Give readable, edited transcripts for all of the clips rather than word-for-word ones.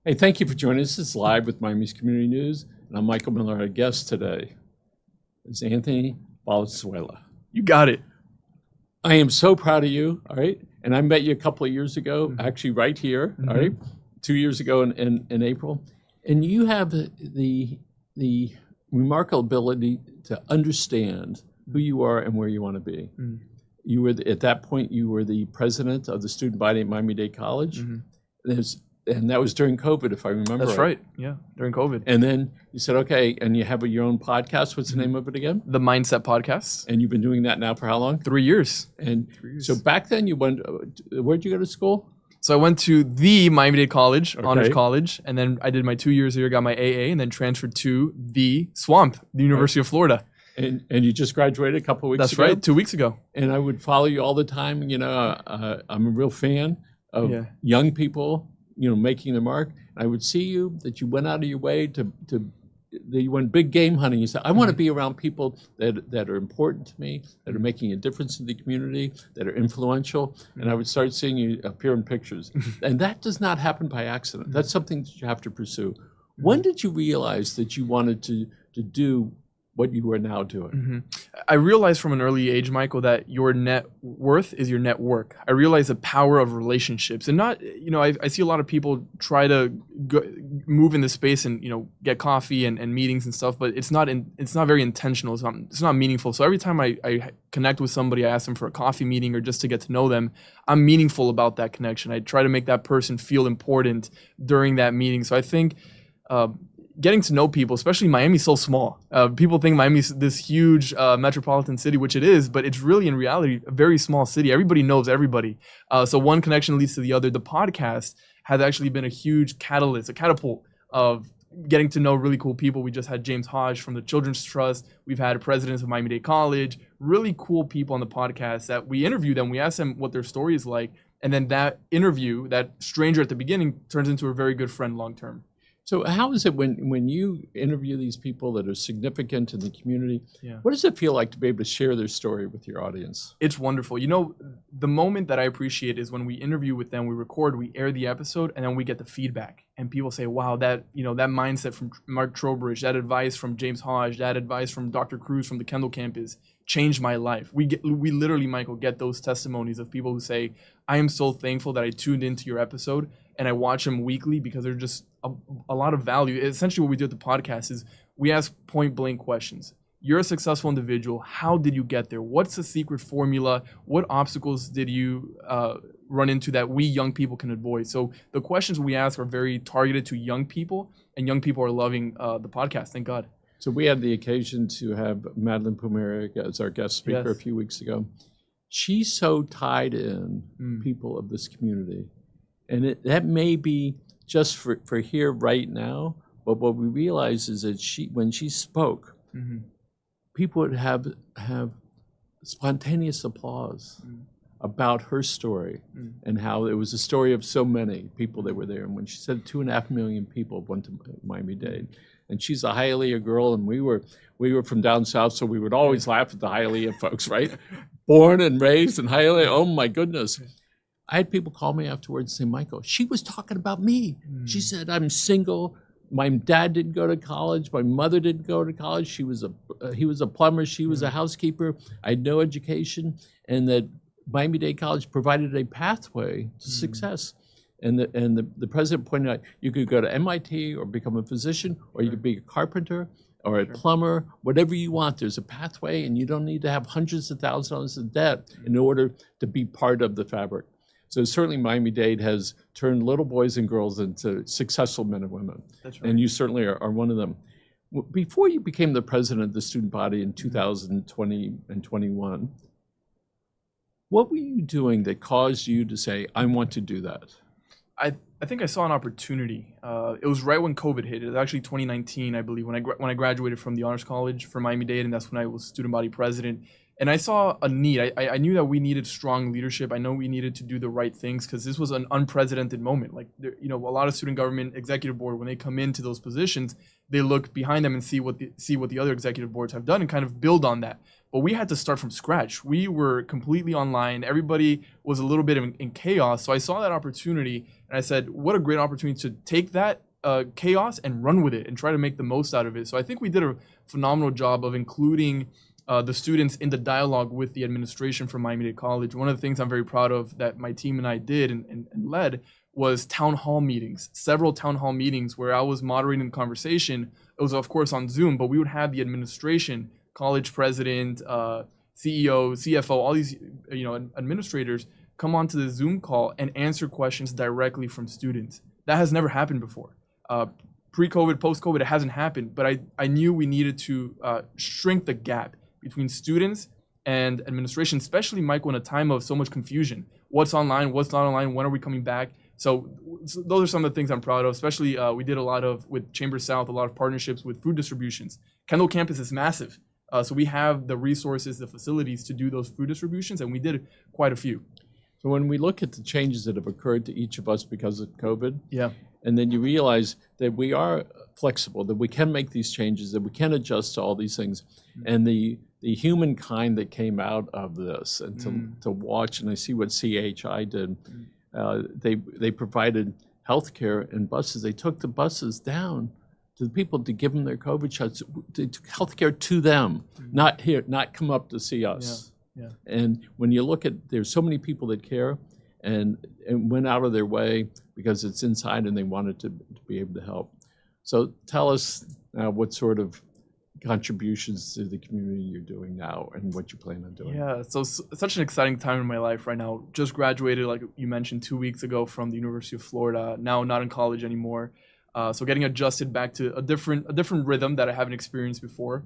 Hey, thank you for joining us. This is Live with Miami's Community News, and I'm Michael Miller. Our guest today is Anthony Valenzuela. You got it. I am so proud of you, all right? And I met you a couple of years ago, actually right here, all right? 2 years ago in April. And you have the remarkable ability to understand who you are and where you want to be. You were, at that point, you were the president of the student body at Miami-Dade College. And that was during COVID, if I remember. That's right. Yeah, during COVID. And then you said, okay, and you have your own podcast. What's the name of it again? The Mindset Podcast. And you've been doing that now for how long? 3 years. And so back then you went, where'd you go to school? So I went to the Miami-Dade College, Honors College, and then I did my 2 years here, got my AA, and then transferred to the Swamp, the University of Florida. And you just graduated a couple of weeks ago? That's right, 2 weeks ago. And I would follow you all the time. You know, I'm a real fan of young people, you know, making their mark. I would see you, that you went out of your way that you went big game hunting. You said, I want to be around people that are important to me, that are making a difference in the community, that are influential. And I would start seeing you appear in pictures. And that does not happen by accident. That's something that you have to pursue. When did you realize that you wanted to do what you are now doing? I realized from an early age, Michael, that your net worth is your network. I realized the power of relationships, and not, you know, I see a lot of people try to move in this space and, you know, get coffee and meetings and stuff, but it's not very intentional. It's not meaningful. So every time I connect with somebody, I ask them for a coffee meeting or just to get to know them, I'm meaningful about that connection. I try to make that person feel important during that meeting. So I think, getting to know people, especially Miami's so small. People think Miami's this huge metropolitan city, which it is, but it's really in reality a very small city. Everybody knows everybody. So one connection leads to the other. The podcast has actually been a huge catalyst, a catapult of getting to know really cool people. We just had James Hodge from the Children's Trust. We've had presidents of Miami-Dade College, really cool people on the podcast that we interview them. We ask them what their story is like. And then that interview, that stranger at the beginning, turns into a very good friend long-term. So how is it when you interview these people that are significant in the community, what does it feel like to be able to share their story with your audience? It's wonderful. You know, the moment that I appreciate is when we interview with them, we record, we air the episode, and then we get the feedback. And people say, wow, that mindset from Mark Trowbridge, that advice from James Hodge, that advice from Dr. Cruz from the Kendall campus changed my life. We literally, Michael, get those testimonies of people who say, I am so thankful that I tuned into your episode and I watch them weekly because they're just a lot of value. Essentially what we do at the podcast is we ask point blank questions. You're a successful individual. How did you get there? What's the secret formula? What obstacles did you run into that we young people can avoid? So the questions we ask are very targeted to young people, and young people are loving the podcast. Thank God. So we had the occasion to have Madeline Pumeric as our guest speaker a few weeks ago. She's so tied in people of this community. And that may be just for here right now, but what we realize is that when she spoke, people would have spontaneous applause about her story and how it was a story of so many people that were there. And when she said 2.5 million people went to Miami-Dade, and she's a Hialeah girl, and we were from down south, so we would always laugh at the Hialeah folks, right? Born and raised in Hialeah, oh my goodness. I had people call me afterwards and say, Michael, she was talking about me. She said, I'm single. My dad didn't go to college. My mother didn't go to college. He was a plumber. She was a housekeeper. I had no education. And that Miami-Dade College provided a pathway to success. And the president pointed out, you could go to MIT or become a physician, or you could be a carpenter or a plumber, whatever you want. There's a pathway, and you don't need to have hundreds of thousands of dollars of debt in order to be part of the fabric. So certainly Miami-Dade has turned little boys and girls into successful men and women. That's right. And you certainly are one of them. Before you became the president of the student body in 2020 and 21, what were you doing that caused you to say, I want to do that? I think I saw an opportunity. It was right when COVID hit. It was actually 2019, I believe, when I graduated from the Honors College for Miami-Dade, and that's when I was student body president. And I saw a need. I knew that we needed strong leadership. I know we needed to do the right things because this was an unprecedented moment. Like, you know, a lot of student government executive board, when they come into those positions, they look behind them and see what the other executive boards have done and kind of build on that. But we had to start from scratch. We were completely online. Everybody was a little bit in chaos. So I saw that opportunity and I said, what a great opportunity to take that chaos and run with it and try to make the most out of it. So I think we did a phenomenal job of including the students in the dialogue with the administration from Miami-Dade College. One of the things I'm very proud of that my team and I did and led was town hall meetings, several town hall meetings where I was moderating the conversation. It was, of course, on Zoom, but we would have the administration, college president, CEO, CFO, all these administrators come onto the Zoom call and answer questions directly from students. That has never happened before. Pre-COVID, post-COVID, it hasn't happened, but I knew we needed to shrink the gap between students and administration, especially, Michael, in a time of so much confusion. What's online, what's not online, when are we coming back? So those are some of the things I'm proud of, especially we did a lot of, with Chamber South, a lot of partnerships with food distributions. Kendall campus is massive. So we have the resources, the facilities to do those food distributions, and we did quite a few. So when we look at the changes that have occurred to each of us because of COVID, yeah, and then you realize that we are flexible, that we can make these changes, that we can adjust to all these things, and the humankind that came out of this, and to watch, and I see what CHI did. They provided healthcare and buses. They took the buses down to the people to give them their COVID shots. They took healthcare to them, not here, not come up to see us. Yeah. And when you look at, there's so many people that care and went out of their way because it's inside and they wanted to be able to help. So tell us what sort of contributions to the community you're doing now and what you plan on doing. Yeah, so such an exciting time in my life right now. Just graduated, like you mentioned, 2 weeks ago from the University of Florida. Now not in college anymore. So getting adjusted back to a different rhythm that I haven't experienced before.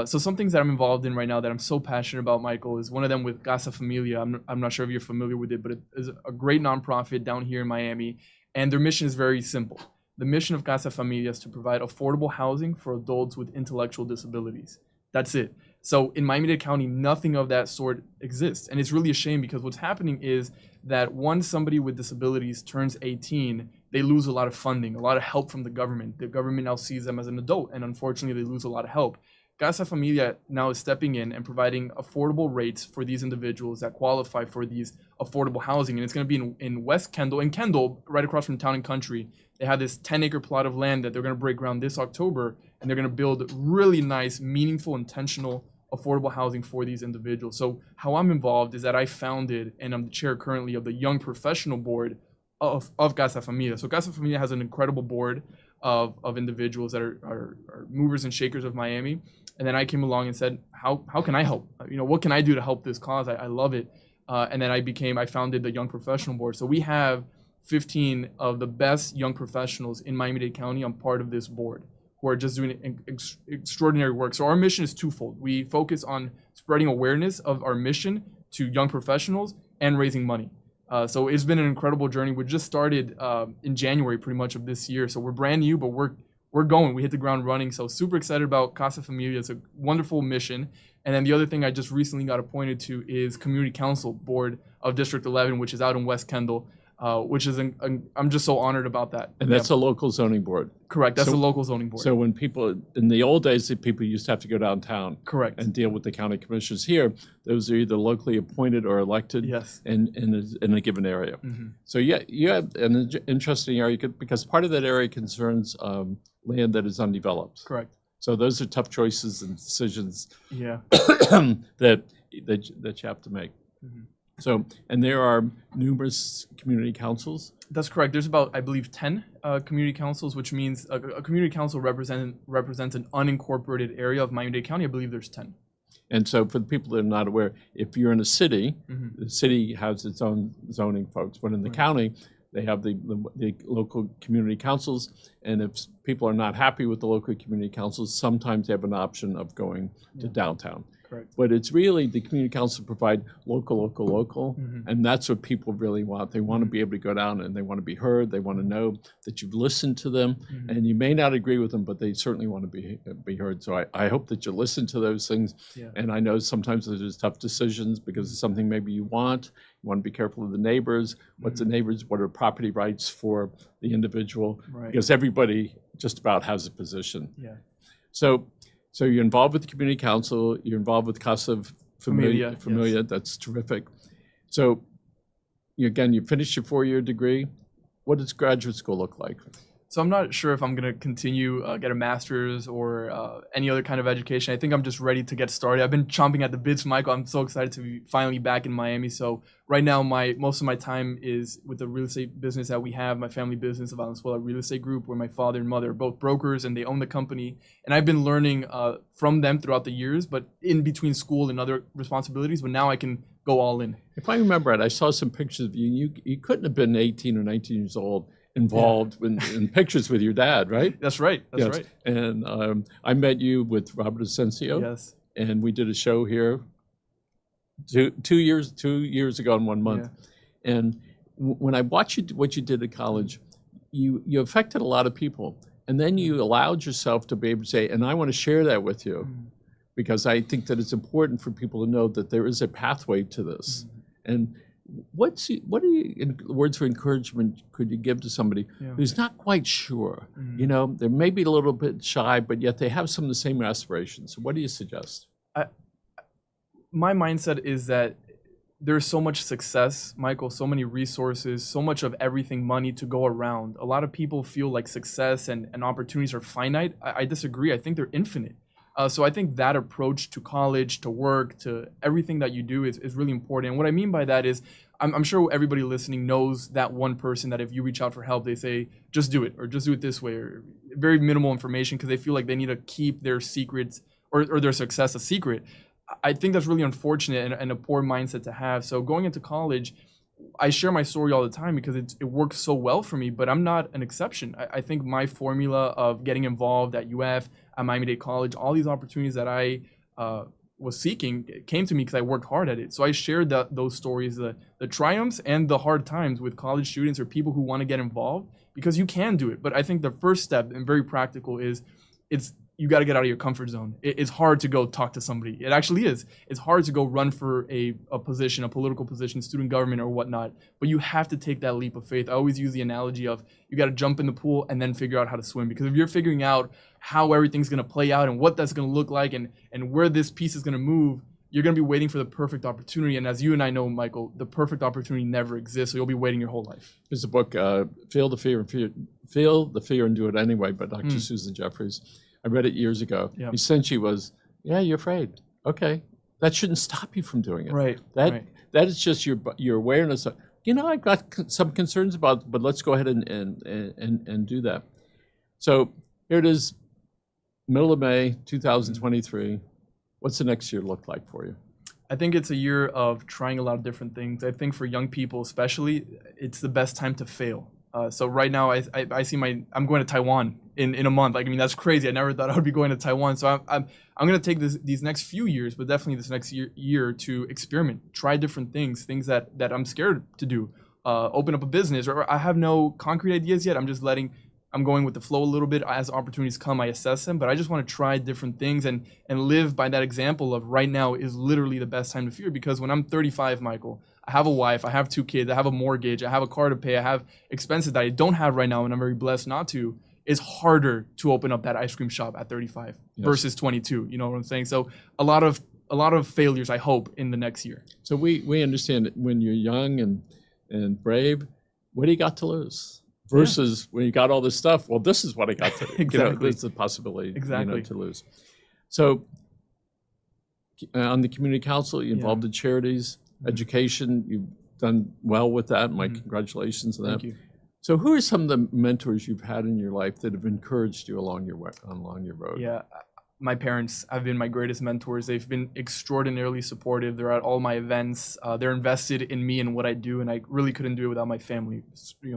So some things that I'm involved in right now that I'm so passionate about, Michael, is one of them with Casa Familia. I'm not sure if you're familiar with it, but it is a great nonprofit down here in Miami. And their mission is very simple. The mission of Casa Familia is to provide affordable housing for adults with intellectual disabilities. That's it. So in Miami-Dade County, nothing of that sort exists. And it's really a shame because what's happening is that once somebody with disabilities turns 18, they lose a lot of funding, a lot of help from the government. The government now sees them as an adult, and unfortunately, they lose a lot of help. Casa Familia now is stepping in and providing affordable rates for these individuals that qualify for these affordable housing. And it's going to be in West Kendall, right across from Town and Country. They have this 10-acre plot of land that they're going to break ground this October, and they're going to build really nice, meaningful, intentional, affordable housing for these individuals. So how I'm involved is that I founded, and I'm the chair currently of the Young Professional Board of Casa Familia. So Casa Familia has an incredible board of individuals that are movers and shakers of Miami. And then I came along and said, how can I help? What can I do to help this cause? I love it. And then I founded the Young Professional Board. So we have 15 of the best young professionals in Miami-Dade County on part of this board who are just doing extraordinary work. So our mission is twofold. We focus on spreading awareness of our mission to young professionals and raising money. So it's been an incredible journey. We just started in January pretty much of this year. So we're brand new, but we're going. We hit the ground running. So super excited about Casa Familia. It's a wonderful mission. And then the other thing I just recently got appointed to is Community Council Board of District 11, which is out in West Kendall, which is, I'm just so honored about that. And that's a local zoning board. Correct. That's a local zoning board. So when people, in the old days, the people used to have to go downtown. Correct. And deal with the county commissioners. Here, those are either locally appointed or elected. Yes. in a given area. Mm-hmm. So yeah, you have an interesting area because part of that area concerns land that is undeveloped. Correct. So those are tough choices and decisions Yeah. that you have to make. Mm-hmm. So, and there are numerous community councils. That's correct. There's about, I believe, 10 community councils, which means a community council represents an unincorporated area of Miami-Dade County. I believe there's 10. And so for the people that are not aware, if you're in a city, Mm-hmm. the city has its own zoning folks, but in the county, they have the local community councils. And if people are not happy with the local community councils, sometimes they have an option of going to downtown. Correct. But it's really the community council provide local, and that's what people really want. They want to be able to go down and they want to be heard. They want to know that you've listened to them, and you may not agree with them, but they certainly want to be heard. So I hope that you listen to those things. Yeah. And I know sometimes there's tough decisions because it's something maybe you want. You want to be careful of the neighbors. What's the neighbors? What are property rights for the individual? Right. Because everybody just about has a position. Yeah. So you're involved with the community council. You're involved with Casa Familia. Yes. That's terrific. So you finished your 4-year degree. What does graduate school look like? So I'm not sure if I'm going to continue, get a master's or any other kind of education. I think I'm just ready to get started. I've been chomping at the bits, Michael. I'm so excited to be finally back in Miami. So right now, most of my time is with the real estate business that we have, my family business, the Valenzuela Real Estate Group, where my father and mother are both brokers and they own the company. And I've been learning from them throughout the years, but in between school and other responsibilities. But now I can go all in. If I remember right, I saw some pictures of you. You couldn't have been 18 or 19 years old involved in pictures with your dad, right? That's right. That's yes. right. And I met you with Robert Asensio. Yes. And we did a show here two years ago in 1 month. Yeah. And when I watched what you did at college, you affected a lot of people. And then you allowed yourself to be able to say, and I want to share that with you, because I think that it's important for people to know that there is a pathway to this. And what are you, words of encouragement could you give to somebody who's not quite sure? You know, they're maybe a little bit shy, but yet they have some of the same aspirations. So what do you suggest? My mindset is that there's so much success, Michael, so many resources, so much of everything, money to go around. A lot of people feel like success and opportunities are finite. I disagree. I think they're infinite. So I think that approach to college, to work, to everything that you do is really important. And what I mean by that is, I'm sure everybody listening knows that one person that if you reach out for help, they say, just do it, or just do it this way, or very minimal information because they feel like they need to keep their secrets or their success a secret. I think that's really unfortunate and a poor mindset to have. So going into college, I share my story all the time because it works so well for me, but I'm not an exception. I think my formula of getting involved at UF, at Miami-Dade College, all these opportunities that I was seeking came to me because I worked hard at it. So I shared those stories, the triumphs and the hard times with college students or people who want to get involved because you can do it. But I think the first step, and very practical, is you got to get out of your comfort zone. It's hard to go talk to somebody. It actually is. It's hard to go run for a position, a political position, student government or whatnot. But you have to take that leap of faith. I always use the analogy of you got to jump in the pool and then figure out how to swim. Because if you're figuring out how everything's going to play out and what that's going to look like and where this piece is going to move, you're going to be waiting for the perfect opportunity. And as you and I know, Michael, the perfect opportunity never exists. So you'll be waiting your whole life. There's a book, Feel the Fear and Do It Anyway by Dr. Susan Jeffries. I read it years ago. Yep. Essentially was, you're afraid. Okay. That shouldn't stop you from doing it. Right. That is just your awareness of, I've got some concerns about, but let's go ahead and do that. So here it is, middle of May, 2023. What's the next year look like for you? I think it's a year of trying a lot of different things. I think for young people especially, it's the best time to fail. So right now, I see I'm going to Taiwan in a month. Like, I mean, that's crazy. I never thought I would be going to Taiwan. So I'm going to take these next few years, but definitely this next year to experiment, try different things that I'm scared to do. Open up a business, or I have no concrete ideas yet. I'm going with the flow a little bit. As opportunities come, I assess them, but I just want to try different things and live by that example of right now is literally the best time to fear. Because when I'm 35, Michael, I have a wife, I have 2 kids, I have a mortgage, I have a car to pay, I have expenses that I don't have right now, and I'm very blessed not to. It's harder to open up that ice cream shop at 35 versus 22. You know what I'm saying? So a lot of failures, I hope, in the next year. So we understand that when you're young and brave, what do you got to lose? Versus when you got all this stuff, well, this is what I got to do. Exactly. There's a possibility to lose. So on the community council, you involved in charities, education, you've done well with that. My congratulations on that. Thank you. So who are some of the mentors you've had in your life that have encouraged you along your road? Yeah, my parents have been my greatest mentors. They've been extraordinarily supportive. They're at all my events. They're invested in me and what I do, and I really couldn't do it without my family,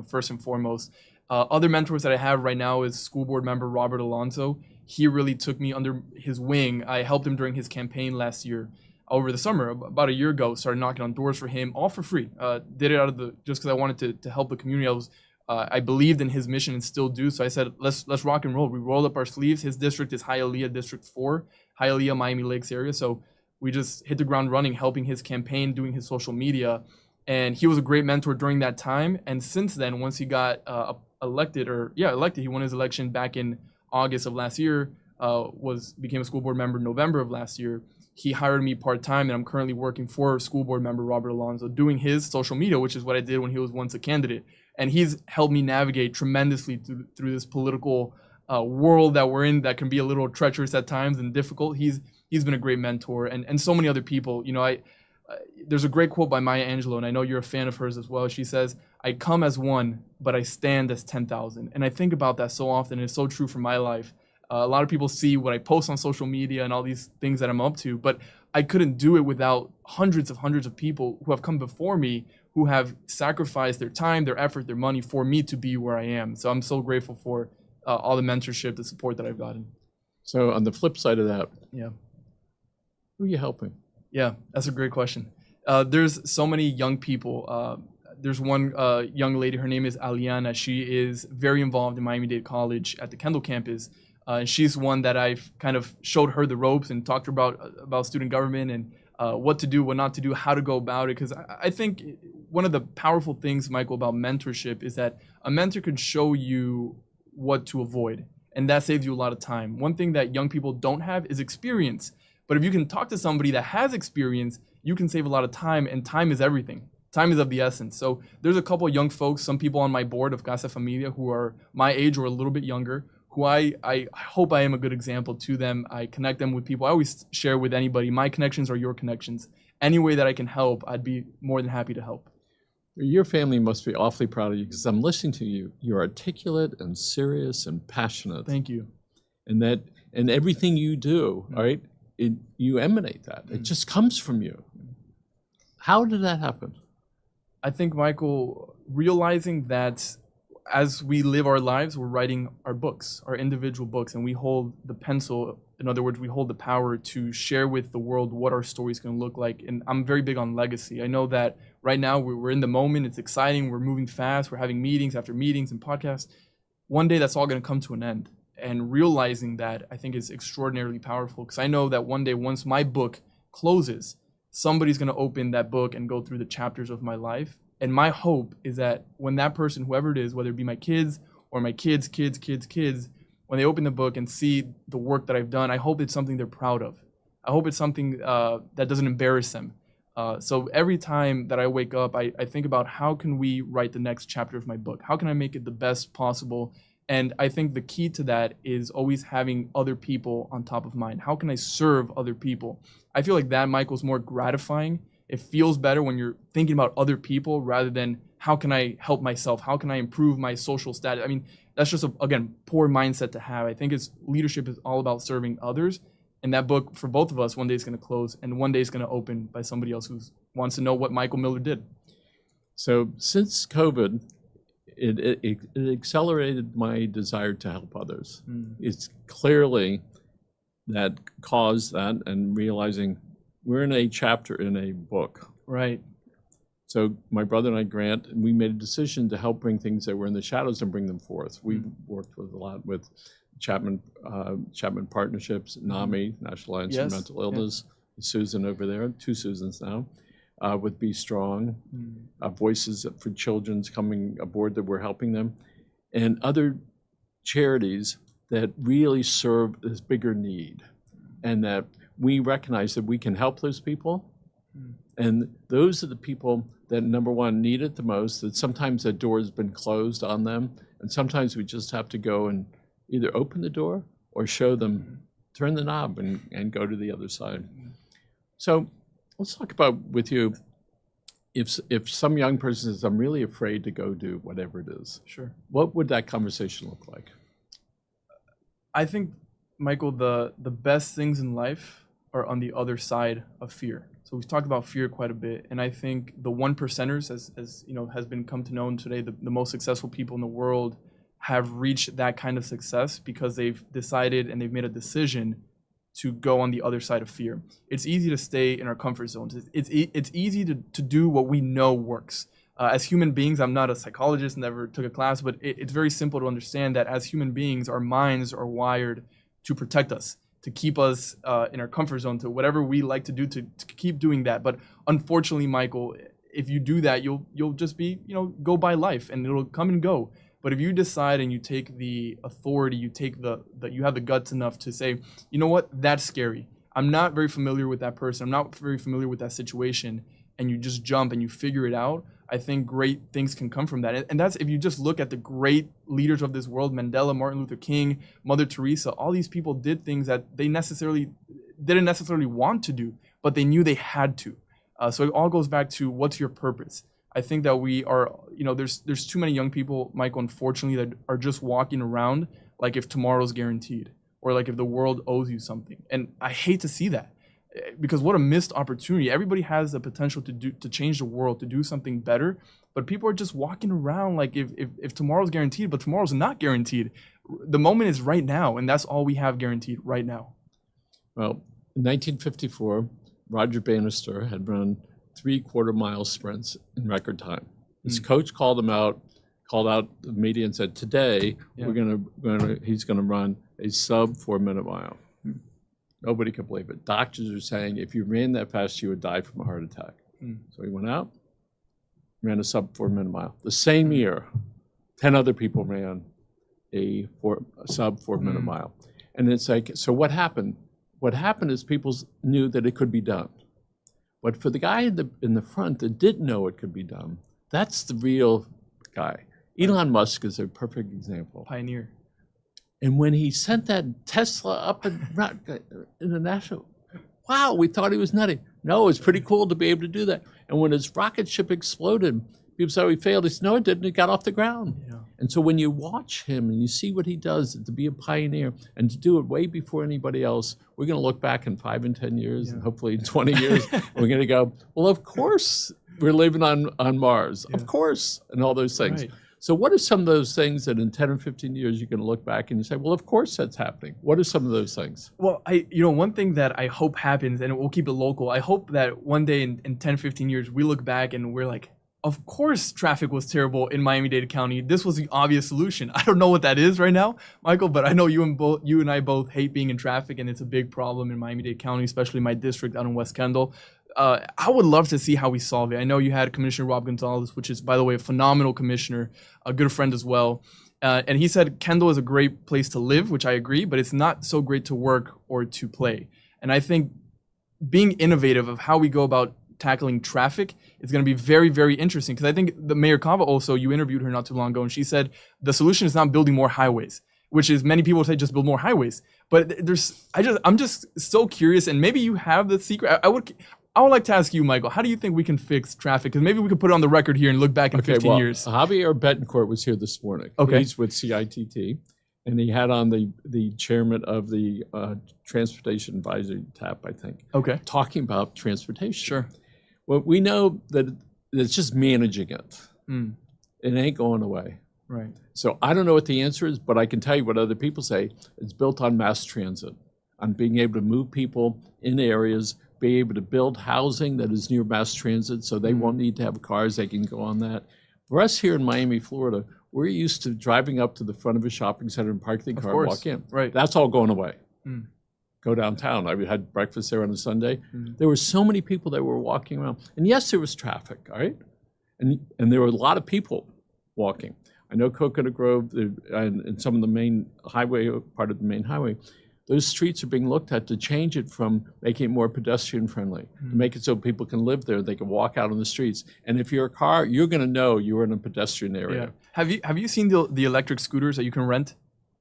first and foremost. Other mentors that I have right now is school board member Robert Alonso. he really took me under his wing. I helped him during his campaign last year. Over the summer, about a year ago, started knocking on doors for him, all for free. Did it out of just because I wanted to help the community. I believed in his mission and still do. So I said, let's rock and roll. We rolled up our sleeves. His district is Hialeah District 4, Hialeah, Miami Lakes area. So we just hit the ground running, helping his campaign, doing his social media. And he was a great mentor during that time. And since then, once he got elected, he won his election back in August of last year, became a school board member in November of last year. He hired me part-time, and I'm currently working for school board member Robert Alonzo, doing his social media, which is what I did when he was once a candidate. And he's helped me navigate tremendously through this political world that we're in that can be a little treacherous at times and difficult. He's been a great mentor, and so many other people. You know, there's a great quote by Maya Angelou, and I know you're a fan of hers as well. She says, "I come as one, but I stand as 10,000." And I think about that so often, and it's so true for my life. A lot of people see what I post on social media and all these things that I'm up to, but I couldn't do it without hundreds of people who have come before me, who have sacrificed their time, their effort, their money for me to be where I am. So I'm so grateful for all the mentorship, the support that I've gotten. So on the flip side of that, yeah, who are you helping? Yeah, that's a great question. There's so many young people. There's one young lady, her name is Aliana. She is very involved in Miami-Dade College at the Kendall campus. And she's one that I've kind of showed her the ropes and talked to her about student government and what to do, what not to do, how to go about it. Because I think one of the powerful things, Michael, about mentorship is that a mentor can show you what to avoid. And that saves you a lot of time. One thing that young people don't have is experience. But if you can talk to somebody that has experience, you can save a lot of time, and time is everything. Time is of the essence. So there's a couple of young folks, some people on my board of Casa Familia who are my age or a little bit younger, who I hope I am a good example to them. I connect them with people. I always share with anybody, my connections are your connections. Any way that I can help, I'd be more than happy to help. Your family must be awfully proud of you, because I'm listening to you. You're articulate and serious and passionate. Thank you. And everything you do, all right, you emanate that. It just comes from you. How did that happen? I think, Michael, realizing that as we live our lives, we're writing our books, our individual books, and we hold the pencil. In other words, we hold the power to share with the world what our story is going to look like. And I'm very big on legacy. I know that right now we're in the moment. It's exciting. We're moving fast. We're having meetings after meetings and podcasts. One day that's all going to come to an end. And realizing that, I think, is extraordinarily powerful, because I know that one day, once my book closes, somebody's going to open that book and go through the chapters of my life. And my hope is that when that person, whoever it is, whether it be my kids or my kids, when they open the book and see the work that I've done, I hope it's something they're proud of. I hope it's something that doesn't embarrass them. So every time that I wake up, I think about, how can we write the next chapter of my book? How can I make it the best possible? And I think the key to that is always having other people on top of mind. How can I serve other people? I feel like that, Michael, is more gratifying. It feels better when you're thinking about other people rather than, how can I help myself? How can I improve my social status? I mean, that's just, again, poor mindset to have. I think leadership is all about serving others. And that book, for both of us, one day is going to close, and one day is going to open by somebody else who wants to know what Michael Miller did. So since COVID, it accelerated my desire to help others. It's clearly that caused that, and realizing we're in a chapter in a book. Right. So my brother and I, Grant, we made a decision to help bring things that were in the shadows and bring them forth. We've worked with a lot with Chapman Partnerships, NAMI, National Alliance for Mental Illness, Susan over there, 2 Susans now, with Be Strong, Voices for Children's coming aboard that we're helping them, and other charities that really serve this bigger need, and that we recognize that we can help those people. And those are the people that, number one, need it the most, that sometimes that door has been closed on them, and sometimes we just have to go and either open the door or show them, turn the knob and go to the other side. So let's talk about with you, if some young person says, I'm really afraid to go do whatever it is. Sure. What would that conversation look like? I think, Michael, the best things in life are on the other side of fear. So we've talked about fear quite a bit, and I think the 1%ers, as you know, has been come to known today, the most successful people in the world, have reached that kind of success because they've decided and they've made a decision to go on the other side of fear. It's easy to stay in our comfort zones. It's easy to do what we know works. As human beings, I'm not a psychologist, never took a class, but it's very simple to understand that as human beings, our minds are wired to protect us, to keep us in our comfort zone, to whatever we like to do, to keep doing that. But unfortunately, Michael, if you do that, you'll just be, go by life and it'll come and go. But if you decide and you take the authority, you have the guts enough to say, you know what, that's scary. I'm not very familiar with that person. I'm not very familiar with that situation. And you just jump and you figure it out. I think great things can come from that. And that's if you just look at the great leaders of this world, Mandela, Martin Luther King, Mother Teresa, all these people did things that they didn't necessarily want to do, but they knew they had to. So it all goes back to what's your purpose? I think that we are, there's too many young people, Michael, unfortunately, that are just walking around like if tomorrow's guaranteed or like if the world owes you something. And I hate to see that because what a missed opportunity. Everybody has the potential to change the world, to do something better, but people are just walking around like if tomorrow's guaranteed, but tomorrow's not guaranteed. The moment is right now, and that's all we have guaranteed right now. Well, in 1954, Roger Bannister had run 3/4-mile sprints in record time. His coach called out the media and said, "Today he's going to run a sub 4-minute mile." Nobody could believe it. Doctors are saying if you ran that fast, you would die from a heart attack. So he went out, ran a sub 4-minute mile. The same year, 10 other people ran a sub 4-minute mile. And it's like, so what happened? What happened is people knew that it could be done. But for the guy in the front that didn't know it could be done, that's the real guy. Elon Musk is a perfect example. Pioneer. And when he sent that Tesla up in the national, wow, we thought he was nutty. No, it's pretty cool to be able to do that. And when his rocket ship exploded, people said he failed. He said, no, it didn't. It got off the ground. Yeah. And so when you watch him and you see what he does to be a pioneer and to do it way before anybody else, we're going to look back in 5 and 10 years and hopefully in 20 years, we're going to go, well, of course we're living on Mars. Of course, and all those things. Right. So what are some of those things that in 10 or 15 years you're going to look back and you say, well, of course that's happening. What are some of those things? Well, one thing that I hope happens, and we'll keep it local, I hope that one day in 10, 15 years, we look back and we're like, of course traffic was terrible in Miami-Dade County. This was the obvious solution. I don't know what that is right now, Michael, but I know you and I both hate being in traffic, and it's a big problem in Miami-Dade County, especially my district out in West Kendall. I would love to see how we solve it. I know you had Commissioner Rob Gonzalez, which is, by the way, a phenomenal commissioner, a good friend as well. And he said Kendall is a great place to live, which I agree, but it's not so great to work or to play. And I think being innovative of how we go about tackling traffic is going to be very, very interesting. Because I think the Mayor Cava also, you interviewed her not too long ago, and she said the solution is not building more highways, which is many people say just build more highways. But I'm just so curious, and maybe you have the secret. I would like to ask you, Michael, how do you think we can fix traffic? Because maybe we could put it on the record here and look back in 15 years. Javier Betancourt was here this morning. Okay. He's with CITT, and he had on the chairman of the Transportation Advisory TAP, I think. Okay. Talking about transportation. Sure. Well, we know that it's just managing it. It ain't going away. Right. So I don't know what the answer is, but I can tell you what other people say. It's built on mass transit, on being able to move people in areas, be able to build housing that is near mass transit so they won't need to have cars, they can go on that. For us here in Miami, Florida, we're used to driving up to the front of a shopping center and park the car and walk in. Right. That's all going away. Go downtown. I had breakfast there on a Sunday. There were so many people that were walking around. And yes, there was traffic, all right? And there were a lot of people walking. I know Coconut Grove and some of the main highway, part of the main highway, those streets are being looked at to change it from making it more pedestrian friendly, to make it so people can live there, they can walk out on the streets. And if you're a car, you're going to know you're in a pedestrian area. Yeah. Have you seen the electric scooters that you can rent?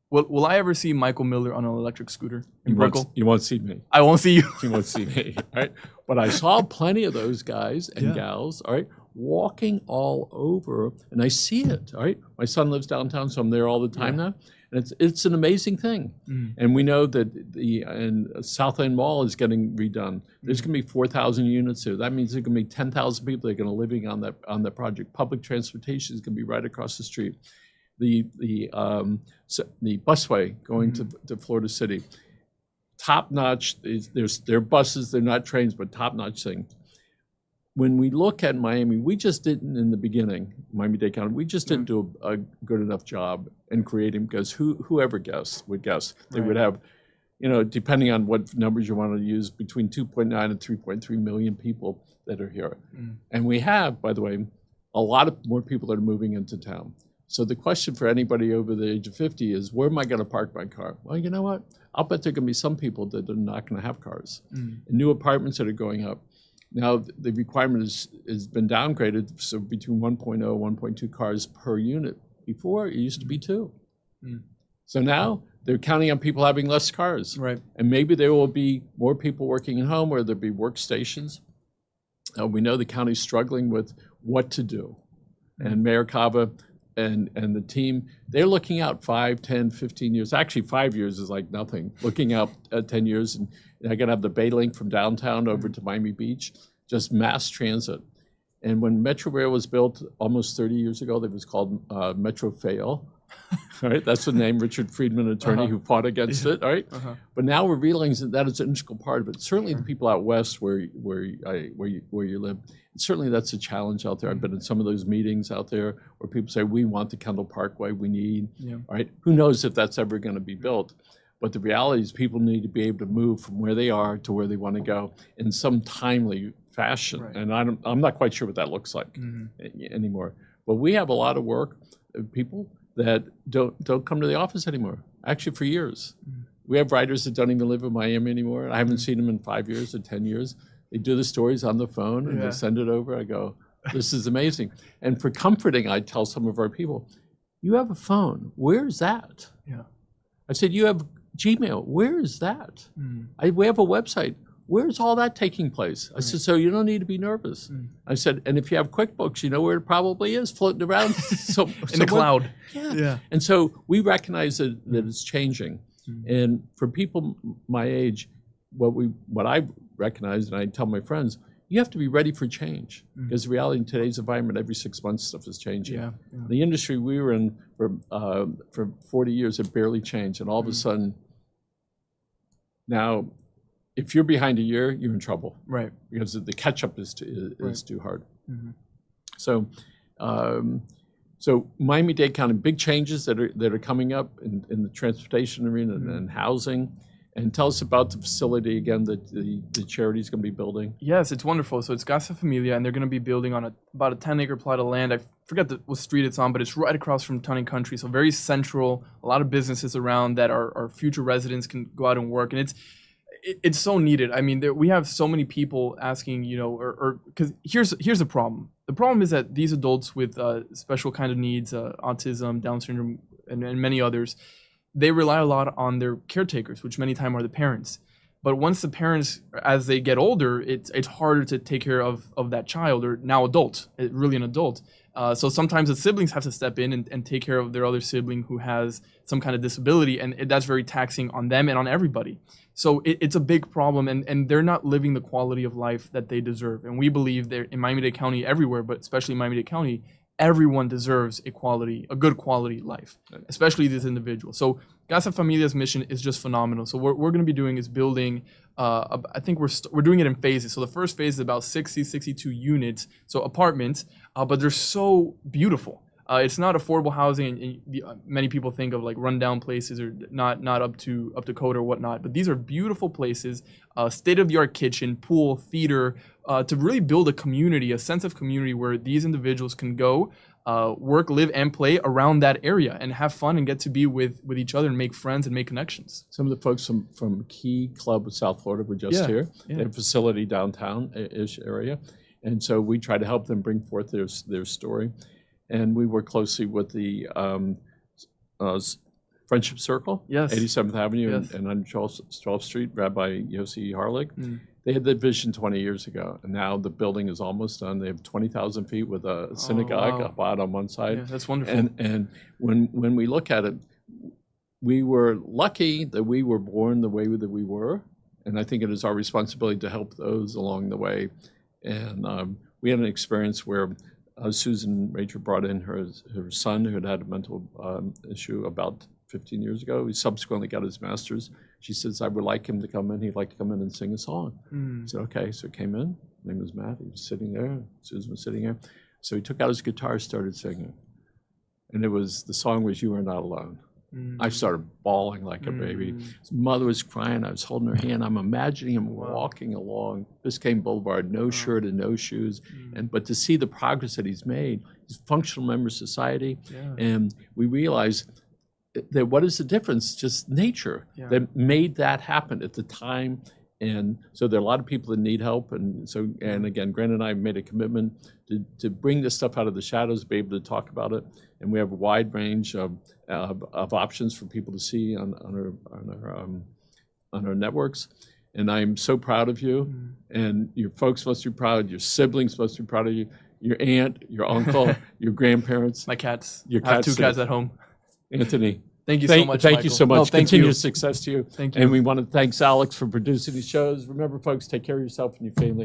Will I ever see Michael Miller on an electric scooter in Brickell? You won't see me. I won't see you. You won't see me, all right? But I saw plenty of those guys and gals, all right, walking all over, and I see it, all right? My son lives downtown, so I'm there all the time now. And it's an amazing thing. And we know that the South End Mall is getting redone. There's going to be 4,000 units there. That means there's going to be 10,000 people that are going to be living on that project. Public transportation is going to be right across the street. the busway going to Florida City. Top notch. They're buses. They're not trains, but top notch thing. When we look at Miami, we just didn't in the beginning, Miami-Dade County, we just didn't do a good enough job in creating, because whoever would guess they would have, depending on what numbers you want to use, between 2.9 and 3.3 million people that are here. And we have, by the way, a lot of more people that are moving into town. So the question for anybody over the age of 50 is, where am I going to park my car? Well, you know what? I'll bet there are going to be some people that are not going to have cars. And new apartments that are going up. Now, the requirement has been downgraded, so between 1.0 and 1.2 cars per unit. Before, it used to be 2. So now, they're counting on people having less cars. Right. And maybe there will be more people working at home, or there'll be workstations. We know the county's struggling with what to do. And Mayor Cava and the team, they're looking out 5, 10, 15 years. Actually, 5 years is like nothing. Looking out at 10 years, and I got to have the Bay Link from downtown over to Miami Beach, just mass transit. And when Metro Rail was built almost 30 years ago, it was called Metro Fail. Right, that's the name, Richard Friedman, attorney who fought against it. Right, but now we're realizing that is an integral part of it. Certainly, the people out west where you live, certainly that's a challenge out there. I've been in some of those meetings out there where people say, we want the Kendall Parkway, we need. Right, who knows if that's ever going to be built? But the reality is, people need to be able to move from where they are to where they want to go in some timely fashion. And I'm not quite sure what that looks like anymore. But we have a lot of work, people that don't come to the office anymore, actually for years. We have writers that don't even live in Miami anymore. I haven't seen them in 5 years or 10 years. They do the stories on the phone and they send it over. I go, this is amazing. And for comforting, I tell some of our people, you have a phone, where's that? I said, you have Gmail, where is that? We have a website. Where's all that taking place? I said, so you don't need to be nervous. I said, and if you have QuickBooks, you know where it probably is, floating around. In the cloud. And so we recognize that it's changing. And for people my age, what I recognize, and I tell my friends, you have to be ready for change. Because the reality in today's environment, every 6 months stuff is changing. The industry we were in for 40 years, it barely changed. And all of a sudden, now, if you're behind a year, you're in trouble. Right. Because the catch-up is too hard. So Miami-Dade County, big changes that are coming up in the transportation arena and housing. And tell us about the facility again that the charity's going to be building. Yes, it's wonderful. So it's Casa Familia, and they're going to be building on about a 10-acre plot of land. I forget what street it's on, but it's right across from Town and Country, so very central. A lot of businesses around that our future residents can go out and work, and it's so needed. I mean, we have so many people asking, because here's the problem. The problem is that these adults with special kind of needs, autism, Down syndrome, and many others, they rely a lot on their caretakers, which many times are the parents. But once the parents, as they get older, it's harder to take care of that child, or now adult, really an adult. So sometimes the siblings have to step in and take care of their other sibling who has some kind of disability, and that's very taxing on them and on everybody. So it's a big problem, and they're not living the quality of life that they deserve. And we believe that in Miami-Dade County, everywhere, but especially Miami-Dade County, everyone deserves a good quality life, especially this individual. So Casa Familia's mission is just phenomenal. So what we're going to be doing is building, I think we're doing it in phases. So the first phase is about 62 units, so apartments, but they're so beautiful. It's not affordable housing, and many people think of like rundown places or not up to code or whatnot. But these are beautiful places, state-of-the-art kitchen, pool, theater, to really build a community, a sense of community where these individuals can go, work, live, and play around that area and have fun and get to be with each other and make friends and make connections. Some of the folks from Key Club of South Florida were just here. They have a facility downtown-ish area. And so we try to help them bring forth their story. And we work closely with the Friendship Circle, 87th Avenue and on 12th Street, Rabbi Yossi Harlig. They had that vision 20 years ago, and now the building is almost done. They have 20,000 feet with a synagogue about on one side. Yeah, that's wonderful. And when we look at it, we were lucky that we were born the way that we were, and I think it is our responsibility to help those along the way. And we had an experience where Susan Major brought in her son who had a mental issue about 15 years ago. He subsequently got his master's. She says, I would like him to come in. He'd like to come in and sing a song. I said, okay. So he came in. His name was Matt. He was sitting there. Susan was sitting there. So he took out his guitar, started singing. And the song was You Are Not Alone. I started bawling like a baby. His mother was crying. I was holding her hand. I'm imagining him walking along Biscayne Boulevard, no shirt and no shoes. But to see the progress that he's made, he's a functional member of society. And we realized that what is the difference? Just nature that made that happen at the time. And so there are a lot of people that need help. And again, Grant and I made a commitment to bring this stuff out of the shadows, be able to talk about it. And we have a wide range of options for people to see on our networks. And I'm so proud of you. And your folks must be proud. Your siblings must be proud of you. Your aunt, your uncle, your grandparents. My cats. Your I have cats 2 cats at home. Anthony. Thank you so much, Thank you so much. No, thank Continued you. success to you. Thank you. And we want to thank Alex for producing these shows. Remember, folks, take care of yourself and your family.